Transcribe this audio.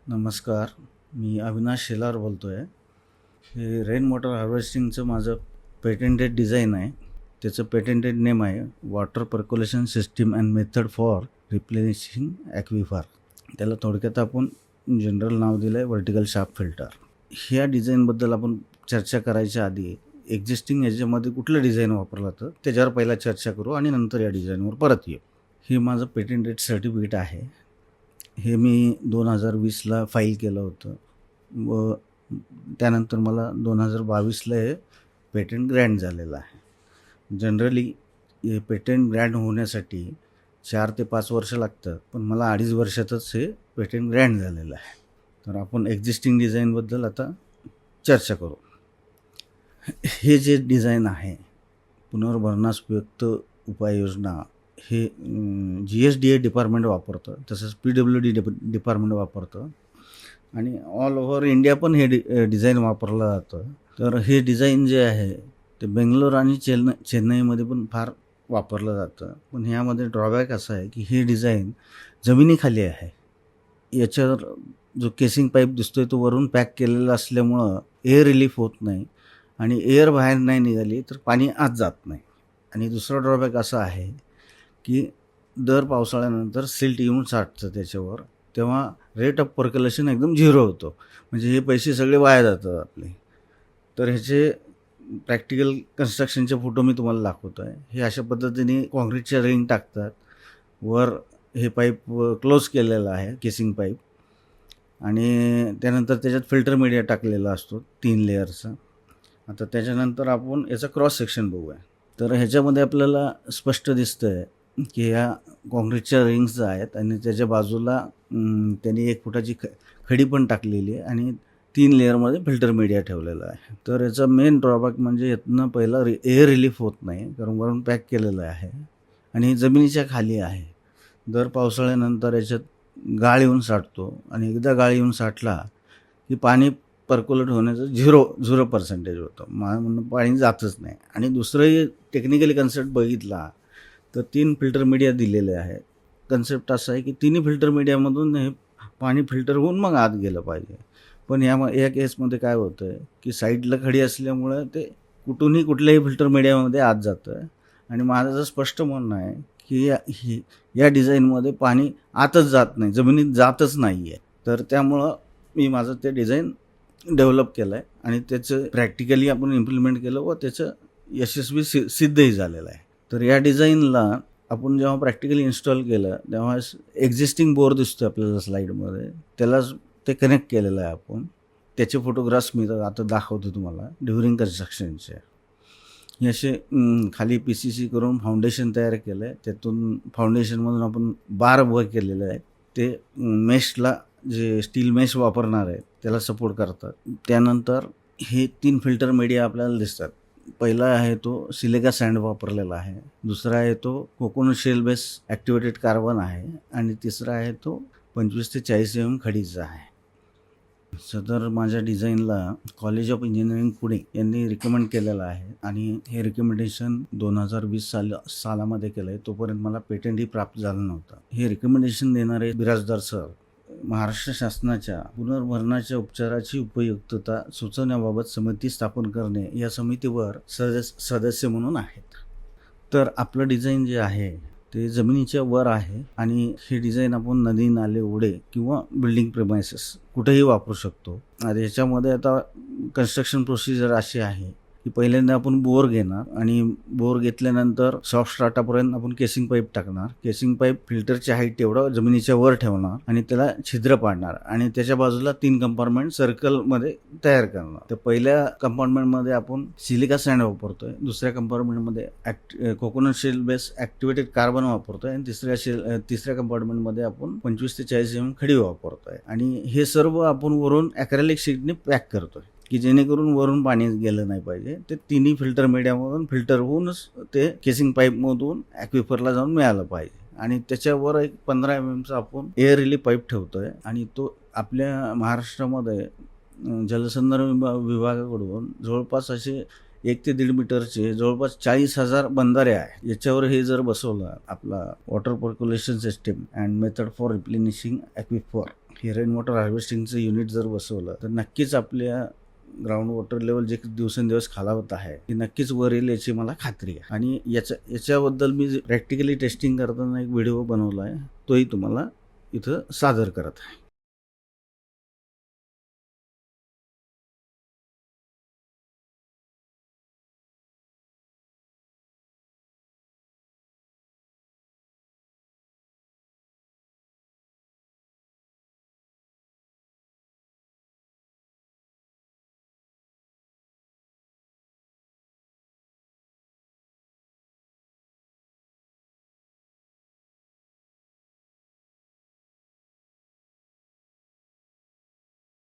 नमस्कार. मी अविनाश शेलार बोलतो आहे. हे रेन वॉटर हार्वेस्टिंगचं माझं पेटेंटेड डिझाईन आहे. त्याचं पेटेंटेड नेम आहे water percolation system and method for replenishing aquifer. त्याला थोडक्यात आपण जनरल नाव दिलं आहे व्हर्टिकल शाफ्ट फिल्टर. ह्या डिझाईनबद्दल आपण चर्चा करायच्या आधी एक्झिस्टिंग याच्यामध्ये कुठलं डिझाईन वापरलं जातं त्याच्यावर पहिला चर्चा करू आणि नंतर या डिझाईनवर परत येऊ. हे माझं पेटेंटेड सर्टिफिकेट आहे. हे मी 2020ला फाईल केलं होतं व त्यानंतर मला 2022ला हे पेटंट ग्रँट झालेलं आहे. जनरली हे पेटंट ग्रँट होण्यासाठी 4 ते 5 वर्ष लागतात, पण मला 2.5 वर्षातच हे पेटंट ग्रँट झालेलं आहे. तर आपण एक्झिस्टिंग डिझाईनबद्दल आता चर्चा करू. हे जे डिझाईन आहे पुनर्भरणास उपयुक्त उपाययोजना हे GSDA डिपार्टमेंट वापरतं, तसंच PWD डिपार्टमेंट वापरतं आणि ऑल ओव्हर इंडिया पण हे डिझाईन वापरलं जातं. तर हे डिझाईन जे आहे ते बेंगलोर आणि चेन्नईमध्ये पण फार वापरलं जातं. पण ह्यामध्ये ड्रॉबॅक असा आहे की हे डिझाईन जमिनीखाली आहे. याच्यावर जो केसिंग पाईप दिसतोय तो वरून पॅक केलेला असल्यामुळं एअर रिलीफ होत नाही आणि एअर बाहेर नाही निघाली तर पाणी आत जात नाही. आणि दुसरा ड्रॉबॅक असा आहे की दर पावसाळ्यानंतर सिल्ट येऊन साठतं त्याच्यावर, तेव्हा रेट ऑफ पर्क्युलेशन एकदम 0 होतो. म्हणजे हे पैसे सगळे वाया जातात आपले. तर ह्याचे प्रॅक्टिकल कन्स्ट्रक्शनचे फोटो मी तुम्हाला दाखवतो आहे. हे अशा पद्धतीने कॉन्क्रीटच्या रिंग टाकतात. वर हे पाईप क्लोज केलेलं आहे केसिंग पाईप आणि त्यानंतर त्याच्यात फिल्टर मीडिया टाकलेला असतो 3 लेअरचा. आता त्याच्यानंतर आपण याचा क्रॉस सेक्शन बघूया. तर ह्याच्यामध्ये आपल्याला स्पष्ट दिसतं आहे की ह्या कॉन्क्रीटच्या रिंग्स आहेत आणि त्याच्या बाजूला त्यांनी 1 फुटाची खडी पण टाकलेली आहे आणि 3 लेअरमध्ये फिल्टर मीडिया ठेवलेला आहे. तर याचा मेन ड्रॉबॅक म्हणजे यातनं पहिला एअर रिलीफ होत नाही, कारण वरून पॅक केलेलं आहे आणि जमिनीच्या खाली आहे. दर पावसाळ्यानंतर याच्यात गाळ येऊन साठतो आणि एकदा गाळ येऊन साठला की पाणी पर्क्युलेट होण्याचं 0% होतं. म्हणून पाणी जातच नाही. आणि दुसरंही टेक्निकली कन्सेप्ट बघितला तर 3 फिल्टर मीडिया दिलेले आहे. कन्सेप्ट असा आहे की 3 फिल्टर मीडियामधून हे पाणी फिल्टर होऊन मग आत गेलं पाहिजे. पण या केसमध्ये काय होतं आहे की साईडला खडी असल्यामुळं ते कुठूनही कुठल्याही फिल्टर मीडियामध्ये आत जातं आहे. आणि माझं स्पष्ट म्हणणं आहे की या डिझाईनमध्ये पाणी आतच जात नाही, जमिनीत जातच नाही आहे. तर त्यामुळं मी माझं ते डिझाईन डेव्हलप केलं आहे आणि त्याचं प्रॅक्टिकली आपण इम्प्लिमेंट केलं व त्याचं यशस्वी सिद्धही झालेलं आहे. तर या डिझाईनला आपण जेव्हा प्रॅक्टिकली इन्स्टॉल केलं तेव्हा एक्झिस्टिंग बोर दिसतो आपल्याला स्लाईडमध्ये, त्याला ते कनेक्ट केलेलं आहे आपण. त्याचे फोटोग्राफ्स मी आता दाखवतो तुम्हाला ड्युरिंग कन्स्ट्रक्शनचे. हे असे खाली PCC करून फाउंडेशन तयार केलं आहे. त्यातून फाउंडेशनमधून आपण बार उभं केलेलं आहे. ते मेशला जे स्टील मेश वापरणार आहे त्याला सपोर्ट करतात. त्यानंतर हे 3 फिल्टर मीडिया आपल्याला दिसतात. पहिला आहे तो सिलिका सँड वापरलेला आहे, दुसरा आहे तो coconut shell base activated carbon आहे आणि तिसरा आहे तो 25 ते 40 mm खडीचा आहे. सदर माझ्या डिझाईनला कॉलेज ऑफ इंजिनिअरिंग पुणे यांनी रिकमेंड केलेलं आहे आणि हे रिकमेंडेशन 2020 सालामध्ये केलं आहे. तोपर्यंत मला पेटंटही प्राप्त झालं नव्हतं. हे रिकमेंडेशन देणारे बिराजदार सर महाराष्ट्र शासनाच्या पुनर्भरणाच्या उपचाराची उपयुक्तता सुचवण्याबाबत समिती स्थापन करणे या समितीवर सदस्य म्हणून आहेत. तर आपलं डिझाईन जे आहे ते जमिनीच्या वर आहे आणि हे डिझाईन आपण नदी, नाले, ओढे किंवा बिल्डिंग प्रेमायसेस कुठेही वापरू शकतो. आणि ह्याच्यामध्ये आता कन्स्ट्रक्शन प्रोसिजर अशी आहे की पहिल्यांदा आपण बोर घेणार आणि बोर घेतल्यानंतर सॉफ्ट स्ट्राटापर्यंत आपण केसिंग पाईप टाकणार. केसिंग पाईप फिल्टरच्या हाईट एवढं जमिनीच्या वर ठेवणार आणि त्याला छिद्र पाडणार आणि त्याच्या बाजूला 3 कंपार्टमेंट सर्कलमध्ये तयार करणार. तर पहिल्या कंपार्टमेंटमध्ये आपण सिलिका सँड वापरतोय, दुसऱ्या कंपार्टमेंटमध्ये coconut shell base activated carbon वापरतोय आणि तिसऱ्या कंपार्टमेंटमध्ये आपण 25 ते 40 mm खडी वापरतोय. आणि हे सर्व आपण वरून ॲक्रेलिक शीटने पॅक करतोय की जेणेकरून वरून पाणी गेलं नाही पाहिजे. ते 3 फिल्टर मीडियामधून फिल्टर होऊनच ते केसिंग पाईपमधून ॲक्विफरला जाऊन मिळालं पाहिजे. आणि त्याच्यावर एक 15 mmचा आपण एअर रिलीफ पाईप ठेवतोय आणि तो आपल्या महाराष्ट्रामध्ये जलसंधारण विभागाकडून जवळपास असे 1 ते 1.5 मीटरचे जवळपास 40,000 बंधारे आहे. याच्यावर हे जर बसवलं आपला water percolation system and method for replenishing aquifer हे रेन वॉटर हार्वेस्टिंगचं युनिट जर बसवलं तर नक्कीच आपल्या ग्राउंड वॉटर लेवल जे दिवसेंदिवस खालावत आहे ती नक्कीच वर येईल याची मला खात्री आहे. आणि याच्याबद्दल मी प्रॅक्टिकली टेस्टिंग करताना एक व्हिडिओ बनवला आहे, तोही तुम्हाला इथं सादर करत आहे.